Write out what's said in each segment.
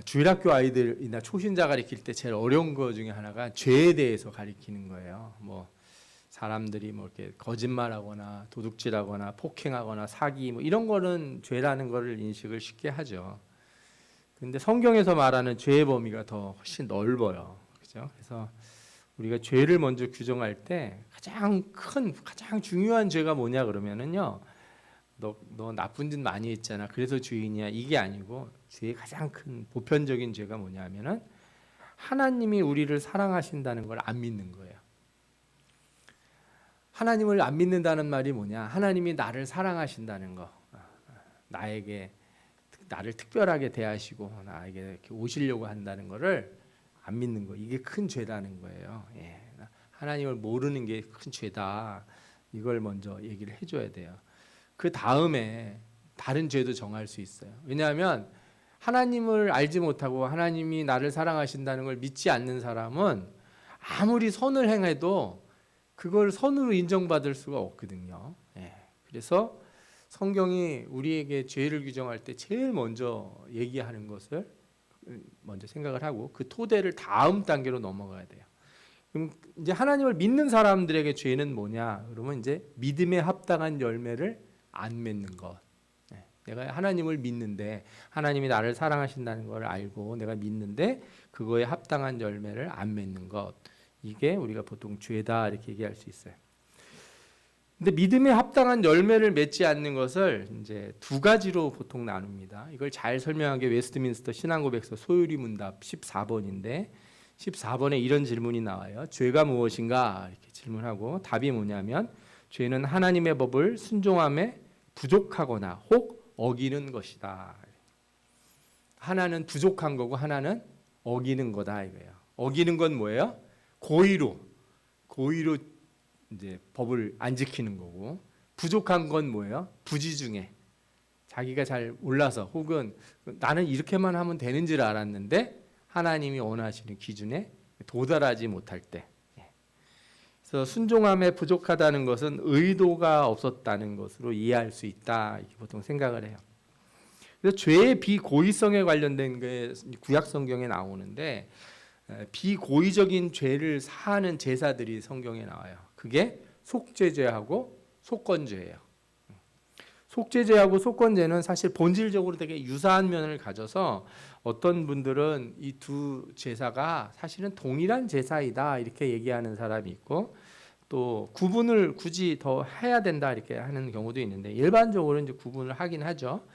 주일학교 아이들이나 초신자 가르칠 때 제일 어려운 거 중에 하나가 죄에 대해서 가르치는 거예요. 뭐 사람들이 뭐 이렇게 거짓말하거나 도둑질하거나 폭행하거나 사기 뭐 이런 거는 죄라는 거를 인식을 쉽게 하죠. 근데 성경에서 말하는 죄의 범위가 더 훨씬 넓어요. 그죠? 그래서 우리가 죄를 먼저 규정할 때 가장 중요한 죄가 뭐냐 그러면은요. 너 나쁜 짓 많이 했잖아. 그래서 죄인이야. 이게 아니고 죄의 가장 큰 보편적인 죄가 뭐냐면은 하나님이 우리를 사랑하신다는 걸 안 믿는 거예요. 하나님을 안 믿는다는 말이 뭐냐? 하나님이 나를 사랑하신다는 거. 나를 특별하게 대하시고 나에게 이렇게 오시려고 한다는 거를 안 믿는 거. 이게 큰 죄라는 거예요. 예. 하나님을 모르는 게 큰 죄다. 이걸 먼저 얘기를 해줘야 돼요. 그 다음에 다른 죄도 정할 수 있어요. 왜냐하면 하나님을 알지 못하고 하나님이 나를 사랑하신다는 걸 믿지 않는 사람은 아무리 선을 행해도 그걸 선으로 인정받을 수가 없거든요. 예. 그래서 성경이 우리에게 죄를 규정할 때 제일 먼저 얘기하는 것을 먼저 생각을 하고 그 토대를 다음 단계로 넘어가야 돼요. 그럼 이제 하나님을 믿는 사람들에게 죄는 뭐냐? 그러면 이제 믿음에 합당한 열매를 안 맺는 것. 내가 하나님을 믿는데 하나님이 나를 사랑하신다는 걸 알고 내가 믿는데 그거에 합당한 열매를 안 맺는 것. 이게 우리가 보통 죄다 이렇게 얘기할 수 있어요. 근데 믿음에 합당한 열매를 맺지 않는 것을 이제 두 가지로 보통 나눕니다. 이걸 잘 설명한 게 웨스트민스터 신앙고백서 소유리 문답 14번인데 14번에 이런 질문이 나와요. 죄가 무엇인가? 이렇게 질문하고 답이 뭐냐면 죄는 하나님의 법을 순종함에 부족하거나 혹 어기는 것이다. 하나는 부족한 거고 하나는 어기는 거다 이거예요. 어기는 건 뭐예요? 고의로 이제 법을 안 지키는 거고 부족한 건 뭐예요? 부지중에 자기가 잘 몰라서 혹은 나는 이렇게만 하면 되는 줄 알았는데 하나님이 원하시는 기준에 도달하지 못할 때. 그래서 순종함에 부족하다는 것은 의도가 없었다는 것으로 이해할 수 있다 이렇게 보통 생각을 해요. 그래서 죄의 비고의성에 관련된 게 구약 성경에 나오는데 비고의적인 죄를 사하는 제사들이 성경에 나와요. 그게 속죄죄하고 속건죄예요. 속죄죄하고 속건죄는 사실 본질적으로 되게 유사한 면을 가져서 어떤 분들은 이 두 제사가 사실은 동일한 제사이다 이렇게 얘기하는 사람이 있고 또 구분을 굳이 더 해야 된다 이렇게 하는 경우도 있는데 일반적으로 이제 구분을 하긴 하죠.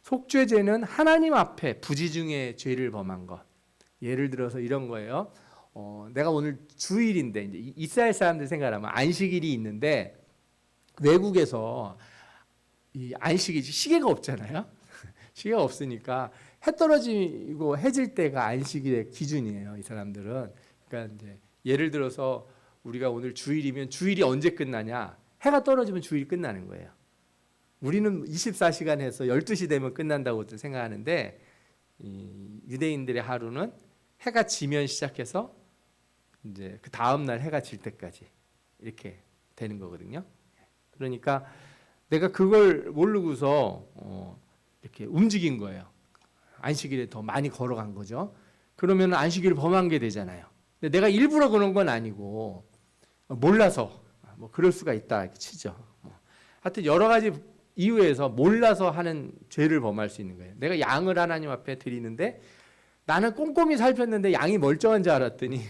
속죄죄는 하나님 앞에 부지중에 죄를 범한 것. 예를 들어서 이런 거예요. 내가 오늘 주일인데 이제 이스라엘 사람들 생각하면 안식일이 있는데 외국에서 이 안식일 시계가 없잖아요. 시계가 없으니까 해 떨어지고 해질 때가 안식일의 기준이에요. 이 사람들은. 그러니까 이제 예를 들어서 우리가 오늘 주일이면 주일이 언제 끝나냐? 해가 떨어지면 주일이 끝나는 거예요. 우리는 24시간 해서 12시 되면 끝난다고 생각하는데 이 유대인들의 하루는 해가 지면 시작해서 이제 그 다음 날 해가 질 때까지 이렇게 되는 거거든요. 그러니까 내가 그걸 모르고서 이렇게 움직인 거예요. 안식일에 더 많이 걸어간 거죠. 그러면 안식일을 범한 게 되잖아요. 근데 내가 일부러 그런 건 아니고 몰라서 뭐 그럴 수가 있다 이렇게 치죠. 하여튼 여러 가지 이유에서 몰라서 하는 죄를 범할 수 있는 거예요. 내가 양을 하나님 앞에 드리는데 나는 꼼꼼히 살폈는데 양이 멀쩡한 줄 알았더니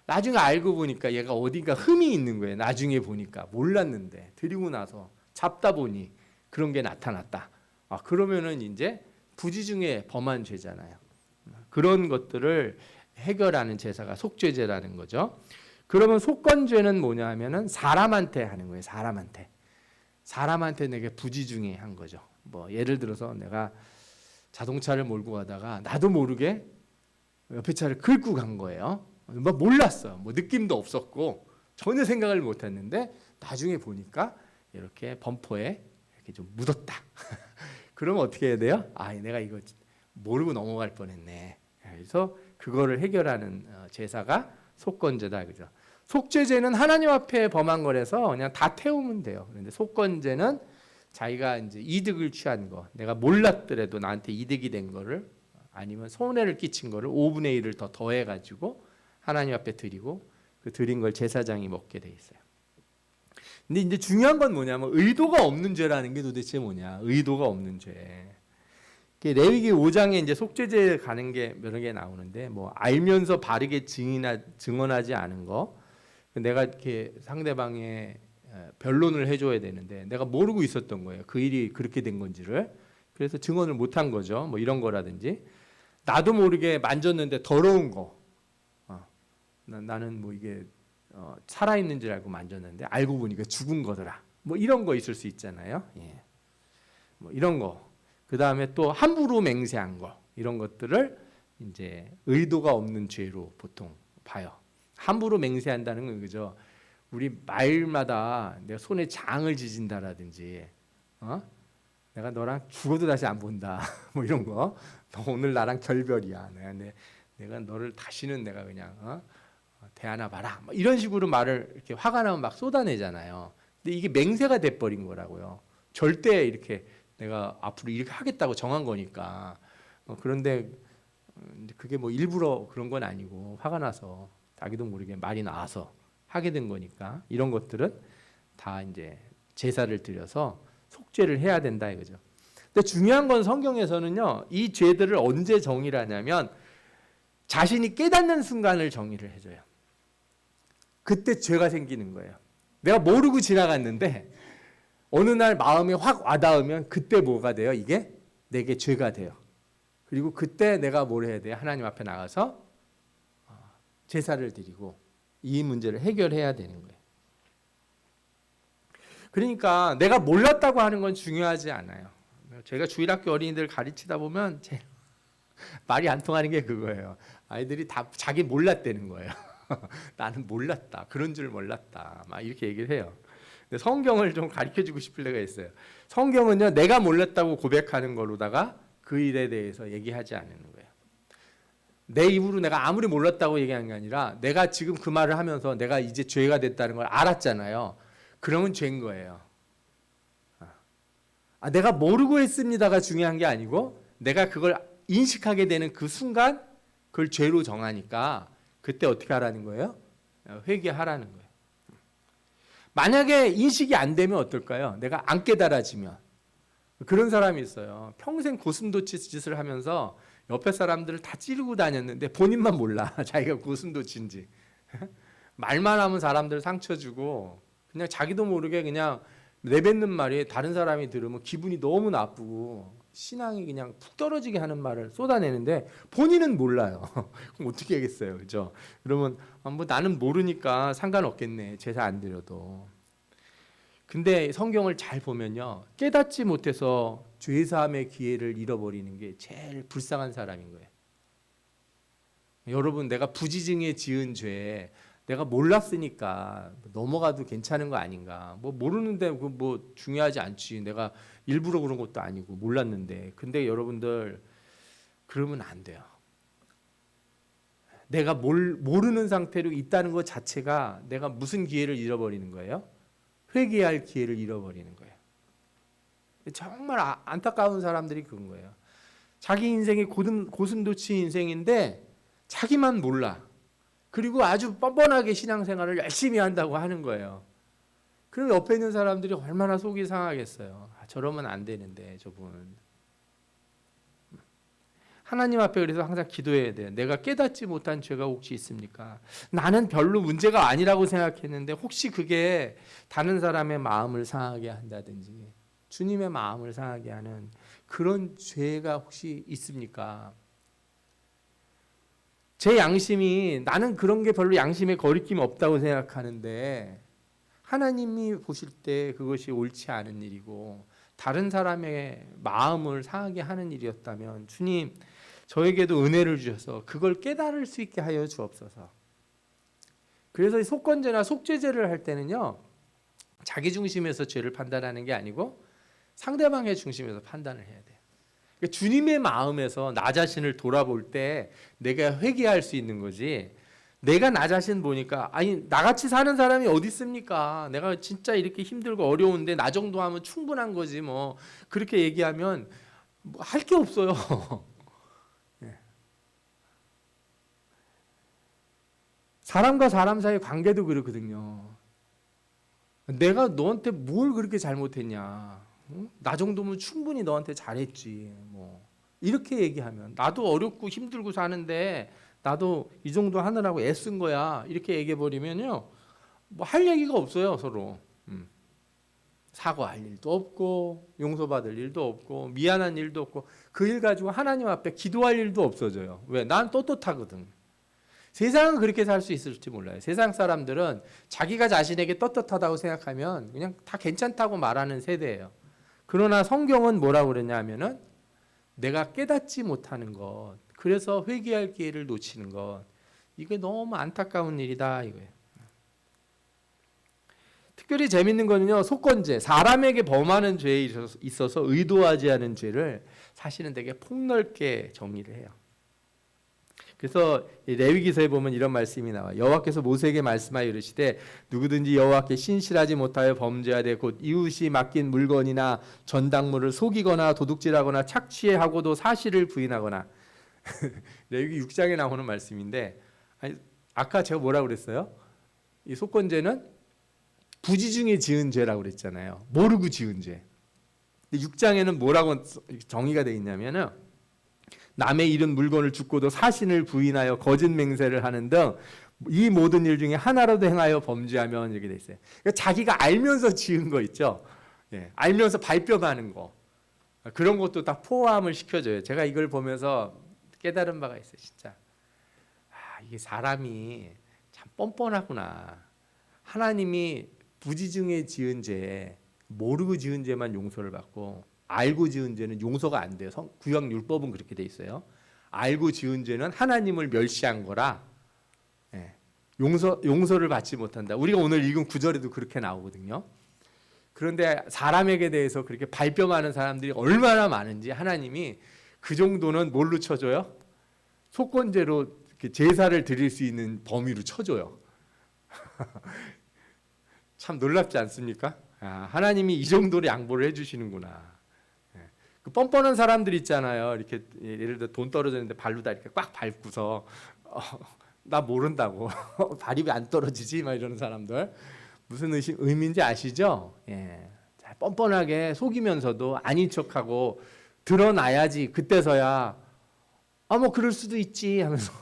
나중에 알고 보니까 얘가 어딘가 흠이 있는 거예요. 나중에 보니까 몰랐는데 드리고 나서 잡다 보니 그런 게 나타났다. 그러면은 이제 부지중에 범한 죄잖아요. 그런 것들을 해결하는 제사가 속죄제라는 거죠. 그러면 속건죄는 뭐냐 하면은 사람한테 하는 거예요. 사람한테 내게 부지중에 한 거죠. 뭐 예를 들어서 내가 자동차를 몰고 가다가 나도 모르게 옆에 차를 긁고 간 거예요. 뭐 몰랐어. 뭐 느낌도 없었고 전혀 생각을 못 했는데 나중에 보니까 이렇게 범퍼에 이렇게 좀 묻었다. 그러면 어떻게 해야 돼요? 내가 이거 모르고 넘어갈 뻔했네. 그래서 그거를 해결하는 제사가 속건제다, 그죠? 속죄제는 하나님 앞에 범한 거라서 그냥 다 태우면 돼요. 그런데 속건제는 자기가 이제 이득을 취한 거, 내가 몰랐더라도 나한테 이득이 된 거를 아니면 손해를 끼친 거를 5분의 1을 더 더해가지고 하나님 앞에 드리고 그 드린 걸 제사장이 먹게 돼 있어요. 근데 이제 중요한 건 뭐냐면 의도가 없는 죄라는 게 도대체 뭐냐? 의도가 없는 죄. 레위기 5장에 이제 속죄제 가는 게 여러 개 나오는데 뭐 알면서 바르게 증언하지 않은 거, 내가 이렇게 상대방의 변론을 해줘야 되는데 내가 모르고 있었던 거예요. 그 일이 그렇게 된 건지를. 그래서 증언을 못한 거죠. 뭐 이런 거라든지 나도 모르게 만졌는데 더러운 거. 나는 뭐 이게 살아있는 줄 알고 만졌는데 알고 보니까 죽은 거더라. 뭐 이런 거 있을 수 있잖아요. 예. 뭐 이런 거. 그 다음에 또 함부로 맹세한 거. 이런 것들을 이제 의도가 없는 죄로 보통 봐요. 함부로 맹세한다는 건 그죠. 우리 말마다 내가 손에 장을 지진다라든지, 내가 너랑 죽어도 다시 안 본다. 뭐 이런 거. 너 오늘 나랑 결별이야. 내가 너를 다시는 내가 그냥 대하나 봐라. 뭐 이런 식으로 말을 이렇게 화가 나면 막 쏟아내잖아요. 근데 이게 맹세가 돼버린 거라고요. 절대 이렇게 내가 앞으로 이렇게 하겠다고 정한 거니까. 그런데 그게 뭐 일부러 그런 건 아니고 화가 나서 자기도 모르게 말이 나와서 하게 된 거니까 이런 것들은 다 이제 제사를 드려서 속죄를 해야 된다 이거죠. 근데 중요한 건 성경에서는요, 이 죄들을 언제 정의를 하냐면 자신이 깨닫는 순간을 정의를 해줘요. 그때 죄가 생기는 거예요. 내가 모르고 지나갔는데 어느 날 마음에 확 와닿으면 그때 뭐가 돼요? 이게 내게 죄가 돼요. 그리고 그때 내가 뭘 해야 돼요? 하나님 앞에 나가서 제사를 드리고 이 문제를 해결해야 되는 거예요. 그러니까 내가 몰랐다고 하는 건 중요하지 않아요. 제가 주일학교 어린이들 가르치다 보면 제일 말이 안 통하는 게 그거예요. 아이들이 다 자기 몰랐다는 거예요. 나는 몰랐다. 그런 줄 몰랐다. 막 이렇게 얘기를 해요. 근데 성경을 좀 가르쳐주고 싶을 때가 있어요. 성경은요, 내가 몰랐다고 고백하는 거로다가 그 일에 대해서 얘기하지 않는 거예요. 내 입으로 내가 아무리 몰랐다고 얘기하는 게 아니라 내가 지금 그 말을 하면서 내가 이제 죄가 됐다는 걸 알았잖아요. 그러면 죄인 거예요. 내가 모르고 했습니다가 중요한 게 아니고 내가 그걸 인식하게 되는 그 순간 그걸 죄로 정하니까 그때 어떻게 하라는 거예요? 회개하라는 거예요. 만약에 인식이 안 되면 어떨까요? 내가 안 깨달아지면. 그런 사람이 있어요. 평생 고슴도치 짓을 하면서 옆에 사람들을 다 찌르고 다녔는데 본인만 몰라. 자기가 고슴도치인지. 말만 하면 사람들 상처 주고 그냥 자기도 모르게 그냥 내뱉는 말이 다른 사람이 들으면 기분이 너무 나쁘고 신앙이 그냥 푹 떨어지게 하는 말을 쏟아내는데 본인은 몰라요. 그럼 어떻게 하겠어요, 그죠? 그러면 뭐 나는 모르니까 상관없겠네, 제사 안 드려도. 근데 성경을 잘 보면요, 깨닫지 못해서 죄사함의 기회를 잃어버리는 게 제일 불쌍한 사람인 거예요. 여러분, 내가 부지중에 지은 죄 내가 몰랐으니까 넘어가도 괜찮은 거 아닌가? 뭐 모르는데 뭐 중요하지 않지. 내가 일부러 그런 것도 아니고 몰랐는데. 근데 여러분들 그러면 안 돼요. 내가 모르는 상태로 있다는 것 자체가 내가 무슨 기회를 잃어버리는 거예요? 회개할 기회를 잃어버리는 거예요. 정말 안타까운 사람들이 그런 거예요. 자기 인생이 고슴도치 인생인데 자기만 몰라. 그리고 아주 뻔뻔하게 신앙생활을 열심히 한다고 하는 거예요. 그럼 옆에 있는 사람들이 얼마나 속이 상하겠어요. 저러면 안 되는데 저분. 하나님 앞에 그래서 항상 기도해야 돼요. 내가 깨닫지 못한 죄가 혹시 있습니까? 나는 별로 문제가 아니라고 생각했는데 혹시 그게 다른 사람의 마음을 상하게 한다든지 주님의 마음을 상하게 하는 그런 죄가 혹시 있습니까? 제 양심이 나는 그런 게 별로 양심에 거리낌이 없다고 생각하는데 하나님이 보실 때 그것이 옳지 않은 일이고 다른 사람의 마음을 상하게 하는 일이었다면 주님 저에게도 은혜를 주셔서 그걸 깨달을 수 있게 하여 주옵소서. 그래서 속건제나 속죄제를 할 때는요, 자기 중심에서 죄를 판단하는 게 아니고 상대방의 중심에서 판단을 해야 돼요. 그러니까 주님의 마음에서 나 자신을 돌아볼 때 내가 회개할 수 있는 거지. 내가 나 자신 보니까 아니 나같이 사는 사람이 어디 있습니까? 내가 진짜 이렇게 힘들고 어려운데 나 정도 하면 충분한 거지 뭐. 그렇게 얘기하면 뭐 할 게 없어요. 사람과 사람 사이 관계도 그렇거든요. 내가 너한테 뭘 그렇게 잘못했냐? 응? 나 정도면 충분히 너한테 잘했지. 뭐 이렇게 얘기하면 나도 어렵고 힘들고 사는데 나도 이 정도 하느라고 애쓴 거야. 이렇게 얘기해 버리면요, 뭐 할 얘기가 없어요 서로. 사과할 일도 없고 용서받을 일도 없고 미안한 일도 없고 그 일 가지고 하나님 앞에 기도할 일도 없어져요. 왜? 난 떳떳하거든. 세상은 그렇게 살 수 있을지 몰라요. 세상 사람들은 자기가 자신에게 떳떳하다고 생각하면 그냥 다 괜찮다고 말하는 세대예요. 그러나 성경은 뭐라고 그러냐면은 내가 깨닫지 못하는 것, 그래서 회개할 기회를 놓치는 것, 이게 너무 안타까운 일이다 이거예요. 특별히 재밌는 거는요, 속건죄, 사람에게 범하는 죄에 있어서 의도하지 않은 죄를 사실은 되게 폭넓게 정의를 해요. 그래서 레위기서에 보면 이런 말씀이 나와요. 여호와께서 모세에게 말씀하여 이르시되 누구든지 여호와께 신실하지 못하여 범죄하되 곧 이웃이 맡긴 물건이나 전당물을 속이거나 도둑질하거나 착취하고도 사실을 부인하거나 레위기 6장에 나오는 말씀인데, 아니, 아까 제가 뭐라고 그랬어요? 이 속건죄는 부지 중에 지은 죄라고 그랬잖아요. 모르고 지은 죄. 6장에는 뭐라고 정의가 되어 있냐면은 남의 잃은 물건을 줍고도 사신을 부인하여 거짓 맹세를 하는 등 이 모든 일 중에 하나라도 행하여 범죄하면 이렇게 돼 있어요. 그러니까 자기가 알면서 지은 거 있죠. 예, 알면서 발뺌하는 거, 그런 것도 다 포함을 시켜줘요. 제가 이걸 보면서 깨달은 바가 있어요. 진짜 이게 사람이 참 뻔뻔하구나. 하나님이 부지 중에 지은 죄, 모르고 지은 죄만 용서를 받고 알고 지은 죄는 용서가 안 돼요. 구약 율법은 그렇게 돼 있어요. 알고 지은 죄는 하나님을 멸시한 거라, 예, 용서를 받지 못한다. 우리가 오늘 읽은 구절에도 그렇게 나오거든요. 그런데 사람에게 대해서 그렇게 발뺌하는 사람들이 얼마나 많은지 하나님이 그 정도는 뭘로 쳐줘요? 속건죄로 제사를 드릴 수 있는 범위로 쳐줘요. 참 놀랍지 않습니까? 하나님이 이 정도로 양보를 해주시는구나. 그 뻔뻔한 사람들 있잖아요. 이렇게 예를 들어 돈 떨어졌는데 발로 다 이렇게 꽉 밟고서 나 모른다고 발이 왜 안 떨어지지? 막 이러는 사람들, 무슨 의미인지 아시죠? 예. 뻔뻔하게 속이면서도 아닌 척하고 드러나야지 그때서야 뭐 그럴 수도 있지 하면서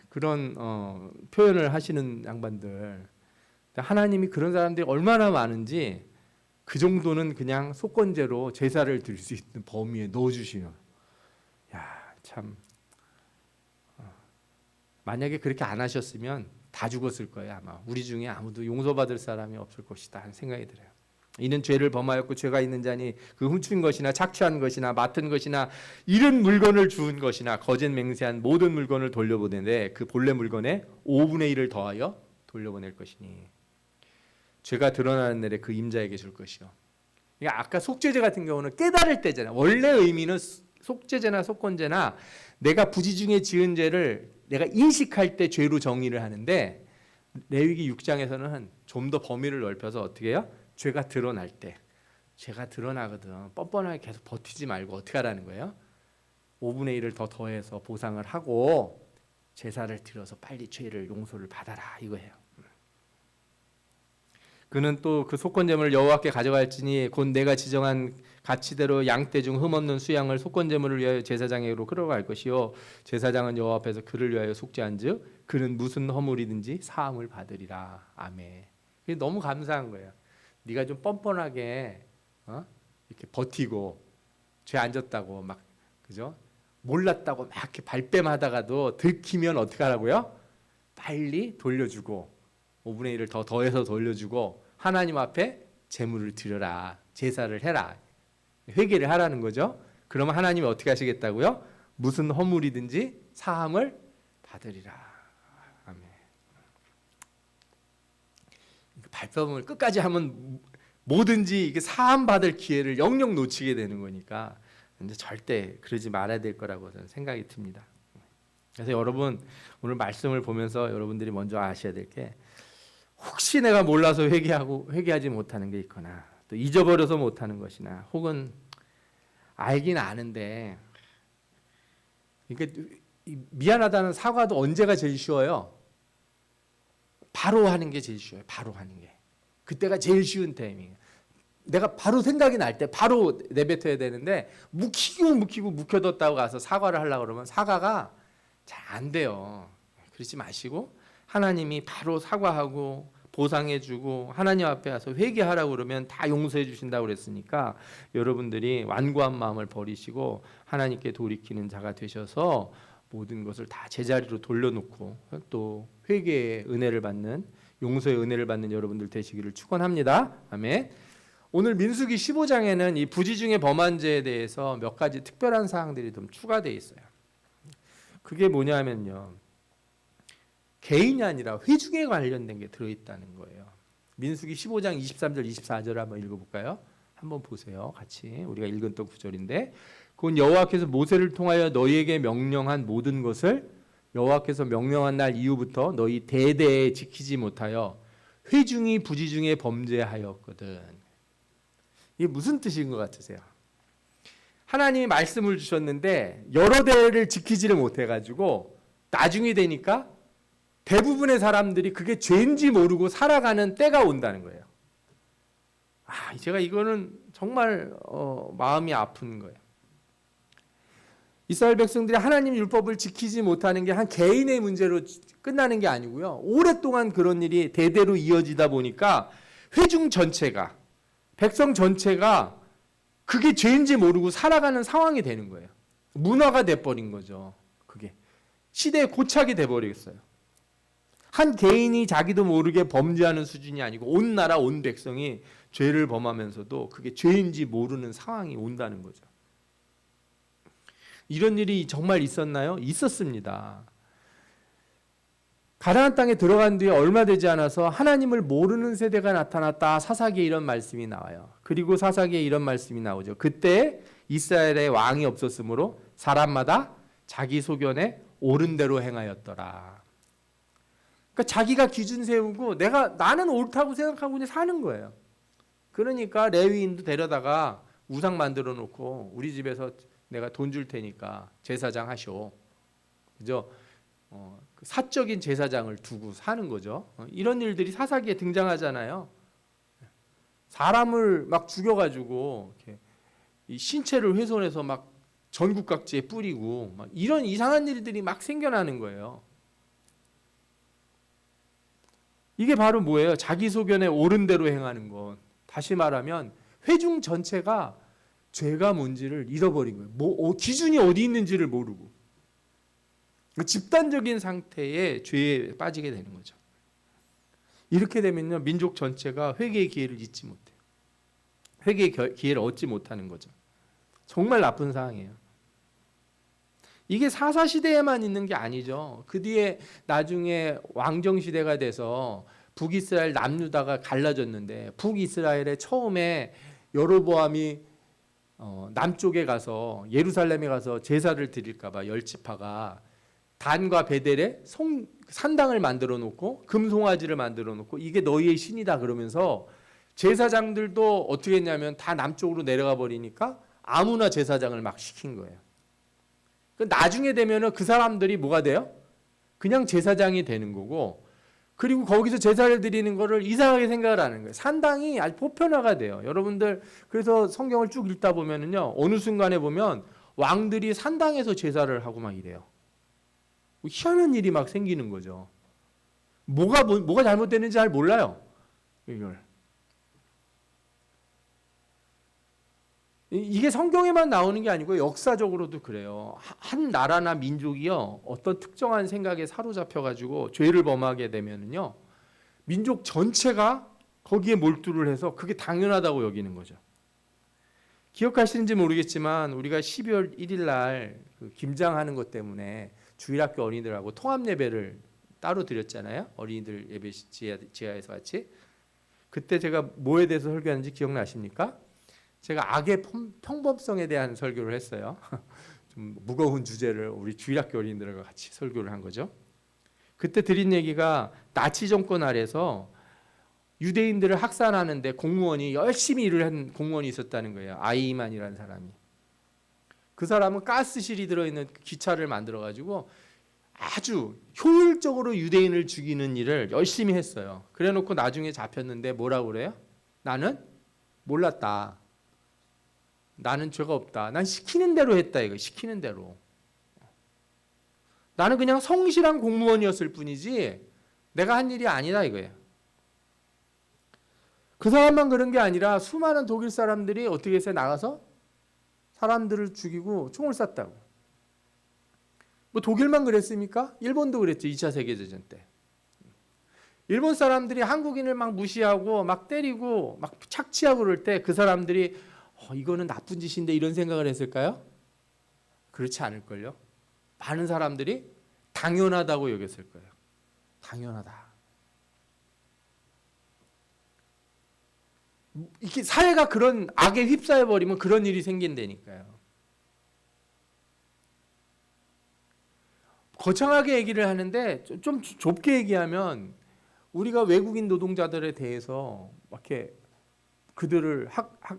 그런 표현을 하시는 양반들. 하나님이 그런 사람들이 얼마나 많은지 그 정도는 그냥 속건죄로 제사를 드릴 수 있는 범위에 넣어주시는. 야, 참. 만약에 그렇게 안 하셨으면 다 죽었을 거예요. 아마 우리 중에 아무도 용서받을 사람이 없을 것이다 하는 생각이 들어요. 이는 죄를 범하였고 죄가 있는 자니 그 훔친 것이나 착취한 것이나 맡은 것이나 잃은 물건을 주운 것이나 거짓 맹세한 모든 물건을 돌려보내되 그 본래 물건의 5분의 1을 더하여 돌려보낼 것이니 죄가 드러나는 날에 그 임자에게 줄 것이요. 그러니까 아까 속죄죄 같은 경우는 깨달을 때잖아요. 원래 의미는 속죄죄나 속건죄나 내가 부지 중에 지은 죄를 내가 인식할 때 죄로 정의를 하는데, 레위기 6장에서는 좀 더 범위를 넓혀서 어떻게 해요? 죄가 드러날 때, 죄가 드러나거든. 뻔뻔하게 계속 버티지 말고 어떻게 하라는 거예요? 5분의 1을 더 더해서 보상을 하고 제사를 드려서 빨리 죄를 용서를 받아라 이거예요. 그는 또 그 속건제물을 여호와께 가져갈지니 곧 내가 지정한 가치대로 양떼 중 흠없는 수양을 속건제물을 위하여 제사장에게로 끌어갈 것이요 제사장은 여호와 앞에서 그를 위하여 속죄한즉 그는 무슨 허물이든지 사함을 받으리라. 아멘. 그게 너무 감사한 거예요. 네가 좀 뻔뻔하게 이렇게 버티고 죄 안 졌다고 막, 그죠? 몰랐다고 막 이렇게 발뺌하다가도 들키면 어떻게 하라고요? 빨리 돌려주고 5분의 1을 더 더해서 돌려주고 하나님 앞에 제물을 드려라. 제사를 해라. 회개를 하라는 거죠. 그러면 하나님이 어떻게 하시겠다고요? 무슨 허물이든지 사함을 받으리라. 아멘. 발표를 끝까지 하면 뭐든지 이게 사함 받을 기회를 영영 놓치게 되는 거니까 이제 절대 그러지 말아야 될 거라고 저는 생각이 듭니다. 그래서 여러분 오늘 말씀을 보면서 여러분들이 먼저 아셔야 될 게, 혹시 내가 몰라서 회개하지 못하는 게 있거나 또 잊어버려서 못하는 것이나 혹은 알긴 아는데, 그러니까 미안하다는 사과도 언제가 제일 쉬워요? 바로 하는 게 제일 쉬워요. 바로 하는 게. 그때가 제일 쉬운 타이밍이에요. 내가 바로 생각이 날 때 바로 내뱉어야 되는데 묵히고 묵혀뒀다고 가서 사과를 하려고 그러면 사과가 잘 안 돼요. 그러지 마시고 하나님이 바로 사과하고 보상해주고 하나님 앞에 와서 회개하라고 그러면 다 용서해 주신다고 그랬으니까 여러분들이 완고한 마음을 버리시고 하나님께 돌이키는 자가 되셔서 모든 것을 다 제자리로 돌려놓고 또 회개의 은혜를 받는 용서의 은혜를 받는 여러분들 되시기를 축원합니다. 아멘. 오늘 민수기 15장에는 이 부지중에 범한 죄에 대해서 몇 가지 특별한 사항들이 좀 추가되어 있어요. 그게 뭐냐면요, 개인이 아니라 회중에 관련된 게 들어있다는 거예요. 민수기 15장 23절 24절 한번 읽어볼까요? 한번 보세요. 같이 우리가 읽은 또 구절인데, 곧 여호와께서 모세를 통하여 너희에게 명령한 모든 것을 여호와께서 명령한 날 이후부터 너희 대대에 지키지 못하여 회중이 부지중에 범죄하였거든. 이게 무슨 뜻인 것 같으세요? 하나님이 말씀을 주셨는데 여러 대를 지키지를 못해가지고 나중에 되니까 대부분의 사람들이 그게 죄인지 모르고 살아가는 때가 온다는 거예요. 제가 이거는 정말 마음이 아픈 거예요. 이스라엘 백성들이 하나님 율법을 지키지 못하는 게 한 개인의 문제로 끝나는 게 아니고요. 오랫동안 그런 일이 대대로 이어지다 보니까 회중 전체가, 백성 전체가 그게 죄인지 모르고 살아가는 상황이 되는 거예요. 문화가 돼버린 거죠. 그게 시대의 고착이 돼버리겠어요. 한 개인이 자기도 모르게 범죄하는 수준이 아니고 온 나라 온 백성이 죄를 범하면서도 그게 죄인지 모르는 상황이 온다는 거죠. 이런 일이 정말 있었나요? 있었습니다. 가나안 땅에 들어간 뒤에 얼마 되지 않아서 하나님을 모르는 세대가 나타났다. 사사기에 이런 말씀이 나와요. 그리고 사사기에 이런 말씀이 나오죠. 그때 이스라엘에 왕이 없었으므로 사람마다 자기 소견에 옳은 대로 행하였더라. 그러니까 자기가 기준 세우고 나는 옳다고 생각하고 그냥 사는 거예요. 그러니까 레위인도 데려다가 우상 만들어 놓고 우리 집에서 내가 돈 줄 테니까 제사장 하쇼. 그죠? 사적인 제사장을 두고 사는 거죠. 이런 일들이 사사기에 등장하잖아요. 사람을 막 죽여가지고 이렇게 이 신체를 훼손해서 막 전국 각지에 뿌리고 막 이런 이상한 일들이 막 생겨나는 거예요. 이게 바로 뭐예요? 자기 소견에 옳은 대로 행하는 것. 다시 말하면 회중 전체가 죄가 뭔지를 잃어버린 거예요. 기준이 어디 있는지를 모르고 집단적인 상태의 죄에 빠지게 되는 거죠. 이렇게 되면요, 민족 전체가 회개의 기회를 잊지 못해요. 회개의 기회를 얻지 못하는 거죠. 정말 나쁜 상황이에요. 이게 사사시대에만 있는 게 아니죠. 그 뒤에 나중에 왕정시대가 돼서 북이스라엘 남유다가 갈라졌는데 북이스라엘에 처음에 여로보암이 남쪽에 가서 예루살렘에 가서 제사를 드릴까 봐 열지파가 단과 베델에 산당을 만들어 놓고 금송아지를 만들어 놓고 이게 너희의 신이다 그러면서 제사장들도 어떻게 했냐면 다 남쪽으로 내려가 버리니까 아무나 제사장을 막 시킨 거예요. 나중에 되면은 그 사람들이 뭐가 돼요? 그냥 제사장이 되는 거고, 그리고 거기서 제사를 드리는 거를 이상하게 생각을 하는 거예요. 산당이 아주 보편화가 돼요. 여러분들 그래서 성경을 쭉 읽다 보면은요, 어느 순간에 보면 왕들이 산당에서 제사를 하고 막 이래요. 희한한 일이 막 생기는 거죠. 뭐가 잘못됐는지 잘 몰라요. 이게 성경에만 나오는 게 아니고 역사적으로도 그래요. 한 나라나 민족이요, 어떤 특정한 생각에 사로잡혀 가지고 죄를 범하게 되면은요, 민족 전체가 거기에 몰두를 해서 그게 당연하다고 여기는 거죠. 기억하시는지 모르겠지만 우리가 12월 1일 날 그 김장하는 것 때문에 주일학교 어린이들하고 통합 예배를 따로 드렸잖아요. 어린이들 예배 지하에서 같이. 그때 제가 뭐에 대해서 설교하는지 기억나십니까? 제가 악의 평범성에 대한 설교를 했어요. 좀 무거운 주제를 우리 주일학교 어린이들과 같이 설교를 한 거죠. 그때 드린 얘기가 나치 정권 아래서 유대인들을 학살하는데 공무원이 열심히 일을 한 공무원이 있었다는 거예요. 아이만이라는 사람이. 그 사람은 가스실이 들어있는 기차를 만들어가지고 아주 효율적으로 유대인을 죽이는 일을 열심히 했어요. 그래놓고 나중에 잡혔는데 뭐라고 그래요? 나는 몰랐다. 나는 죄가 없다. 난 시키는 대로 했다. 이거 시키는 대로. 나는 그냥 성실한 공무원이었을 뿐이지 내가 한 일이 아니다 이거예요. 그 사람만 그런 게 아니라 수많은 독일 사람들이 어떻게 해서 나가서 사람들을 죽이고 총을 쐈다고. 뭐 독일만 그랬습니까? 일본도 그랬죠. 2차 세계대전 때. 일본 사람들이 한국인을 막 무시하고 막 때리고 막 착취하고 그럴 때 그 사람들이 이거는 나쁜 짓인데 이런 생각을 했을까요? 그렇지 않을걸요. 많은 사람들이 당연하다고 여겼을 거예요. 당연하다. 이게 사회가 그런 악에 휩싸여 버리면 그런 일이 생긴다니까요. 거창하게 얘기를 하는데 좀 좁게 얘기하면 우리가 외국인 노동자들에 대해서 이렇게 그들을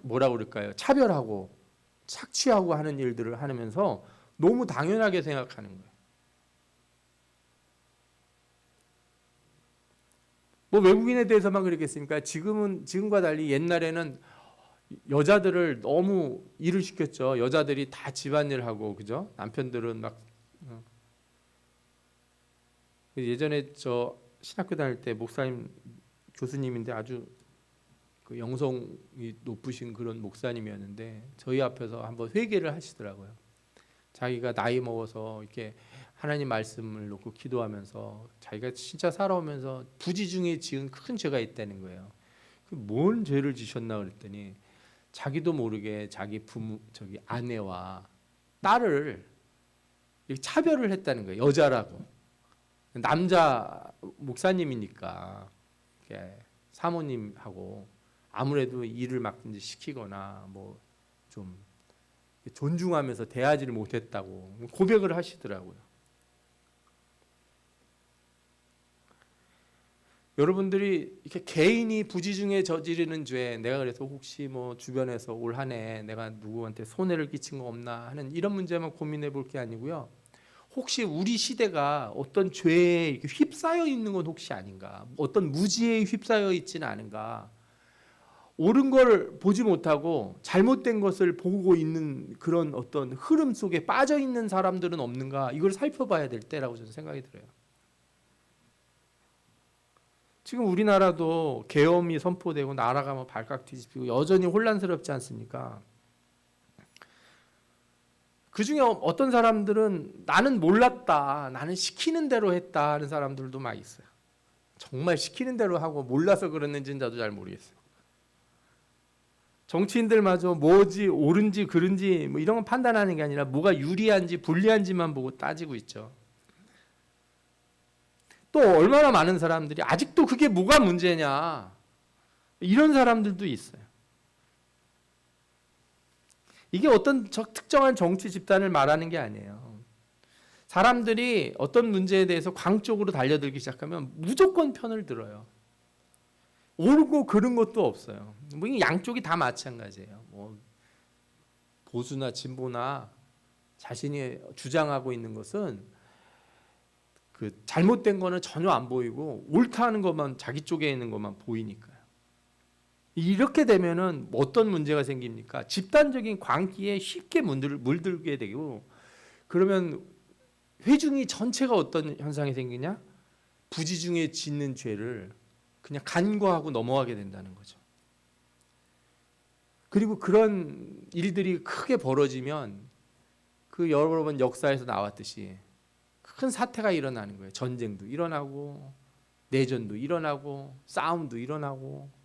뭐라 그럴까요? 차별하고 착취하고 하는 일들을 하면서 너무 당연하게 생각하는 거예요. 뭐 외국인에 대해서만 그랬겠습니까? 지금과 달리 옛날에는 여자들을 너무 일을 시켰죠. 여자들이 다 집안일 하고 그죠? 남편들은 막 예전에 저 신학교 다닐 때 목사님 교수님인데 아주 그 영성이 높으신 그런 목사님이었는데 저희 앞에서 한번 회개를 하시더라고요. 자기가 나이 먹어서 이렇게 하나님 말씀을 놓고 기도하면서 자기가 진짜 살아오면서 부지중에 지은 큰 죄가 있다는 거예요. 뭔 죄를 지셨나 그랬더니 자기도 모르게 자기 아내와 딸을 차별을 했다는 거예요. 여자라고. 남자 목사님이니까 사모님하고 아무래도 일을 막 시키거나 뭐 좀 존중하면서 대하지를 못했다고 고백을 하시더라고요. 여러분들이 이렇게 개인이 부지중에 저지르는 죄, 내가 그래서 혹시 뭐 주변에서 올 한 해 내가 누구한테 손해를 끼친 거 없나 하는 이런 문제만 고민해 볼 게 아니고요. 혹시 우리 시대가 어떤 죄에 휩싸여 있는 건 혹시 아닌가? 어떤 무지에 휩싸여 있지는 않은가? 옳은 걸 보지 못하고 잘못된 것을 보고 있는 그런 어떤 흐름 속에 빠져 있는 사람들은 없는가? 이걸 살펴봐야 될 때라고 저는 생각이 들어요. 지금 우리나라도 계엄이 선포되고 나라가 뭐 발칵 뒤집히고 여전히 혼란스럽지 않습니까? 그 중에 어떤 사람들은 나는 몰랐다, 나는 시키는 대로 했다 하는 사람들도 막 있어요. 정말 시키는 대로 하고 몰라서 그랬는지는 저도 잘 모르겠어요. 정치인들마저 뭐지 옳은지 그른지 뭐 이런 건 판단하는 게 아니라 뭐가 유리한지 불리한지만 보고 따지고 있죠. 또 얼마나 많은 사람들이 아직도 그게 뭐가 문제냐 이런 사람들도 있어요. 이게 어떤 특정한 정치 집단을 말하는 게 아니에요. 사람들이 어떤 문제에 대해서 광적으로 달려들기 시작하면 무조건 편을 들어요. 옳고 그른 것도 없어요. 뭐 양쪽이 다 마찬가지예요. 뭐 보수나 진보나 자신이 주장하고 있는 것은 그 잘못된 거는 전혀 안 보이고 옳다는 것만 자기 쪽에 있는 것만 보이니까요. 이렇게 되면은 어떤 문제가 생깁니까? 집단적인 광기에 쉽게 물들게 되고 그러면 회중이 전체가 어떤 현상이 생기냐? 부지중에 짓는 죄를 그냥 간과하고 넘어가게 된다는 거죠. 그리고 그런 일들이 크게 벌어지면 그 여러 번 역사에서 나왔듯이 큰 사태가 일어나는 거예요. 전쟁도 일어나고 내전도 일어나고 싸움도 일어나고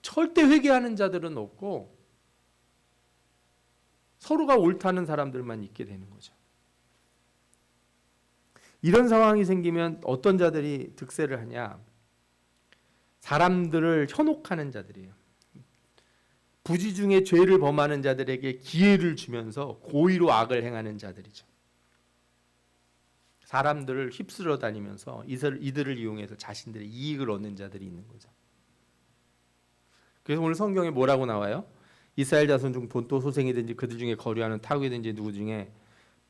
절대 회개하는 자들은 없고 서로가 옳다는 사람들만 있게 되는 거죠. 이런 상황이 생기면 어떤 자들이 득세를 하냐? 사람들을 현혹하는 자들이에요. 부지중에 죄를 범하는 자들에게 기회를 주면서 고의로 악을 행하는 자들이죠. 사람들을 휩쓸어 다니면서 이들을 이용해서 자신들의 이익을 얻는 자들이 있는 거죠. 그래서 오늘 성경에 뭐라고 나와요? 이스라엘 자손 중 본토 소생이든지 그들 중에 거류하는 타국이든지 누구 중에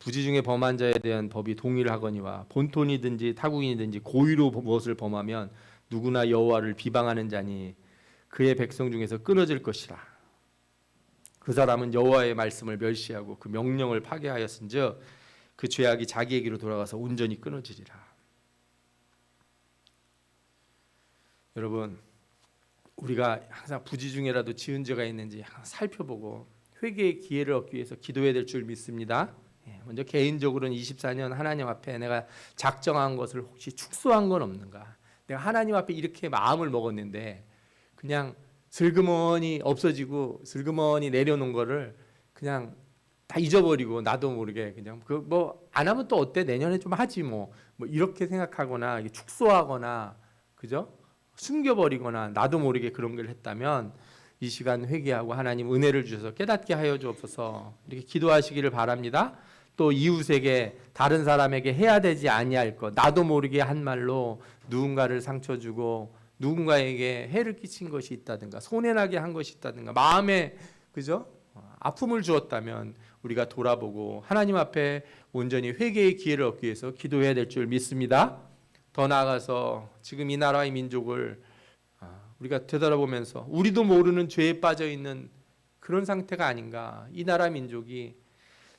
부지 중에 범한 자에 대한 법이 동일하거니와 본토이든지 타국인이든지 고의로 무엇을 범하면 누구나 여호와를 비방하는 자니 그의 백성 중에서 끊어질 것이라. 그 사람은 여호와의 말씀을 멸시하고 그 명령을 파괴하였은즉 그 죄악이 자기에게로 돌아가서 온전히 끊어지리라. 여러분, 우리가 항상 부지 중에라도 지은 죄가 있는지 항상 살펴보고 회개의 기회를 얻기 위해서 기도해야 될 줄 믿습니다. 먼저 개인적으로는 24년 하나님 앞에 내가 작정한 것을 혹시 축소한 건 없는가? 내가 하나님 앞에 이렇게 마음을 먹었는데 그냥 슬그머니 없어지고 슬그머니 내려놓은 거를 그냥 다 잊어버리고 나도 모르게 그냥 그 뭐 안 하면 또 어때? 내년에 좀 하지 뭐 이렇게 생각하거나 축소하거나 그죠? 숨겨버리거나 나도 모르게 그런 걸 했다면 이 시간 회개하고 하나님 은혜를 주셔서 깨닫게 하여 주옵소서 이렇게 기도하시기를 바랍니다. 또 이웃에게 다른 사람에게 해야 되지 아니할 것 나도 모르게 한 말로 누군가를 상처 주고 누군가에게 해를 끼친 것이 있다든가 손해나게 한 것이 있다든가 마음에 그죠? 아픔을 주었다면 우리가 돌아보고 하나님 앞에 온전히 회개의 기회를 얻기 위해서 기도해야 될 줄 믿습니다. 더 나아가서 지금 이 나라의 민족을 우리가 되돌아보면서 우리도 모르는 죄에 빠져 있는 그런 상태가 아닌가. 이 나라 민족이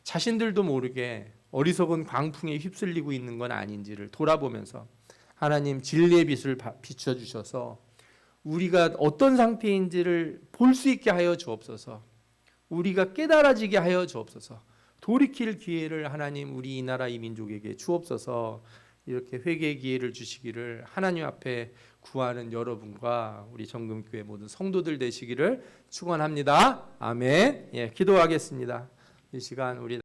자신들도 모르게 어리석은 광풍에 휩쓸리고 있는 건 아닌지를 돌아보면서 하나님 진리의 빛을 비춰주셔서 우리가 어떤 상태인지를 볼 수 있게 하여 주옵소서. 우리가 깨달아지게 하여 주옵소서. 돌이킬 기회를 하나님 우리 이 나라 이 민족에게 주옵소서. 이렇게 회개의 기회를 주시기를 하나님 앞에 구하는 여러분과 우리 정금교회 모든 성도들 되시기를 축원합니다. 아멘. 기도하겠습니다. 이 시간 우리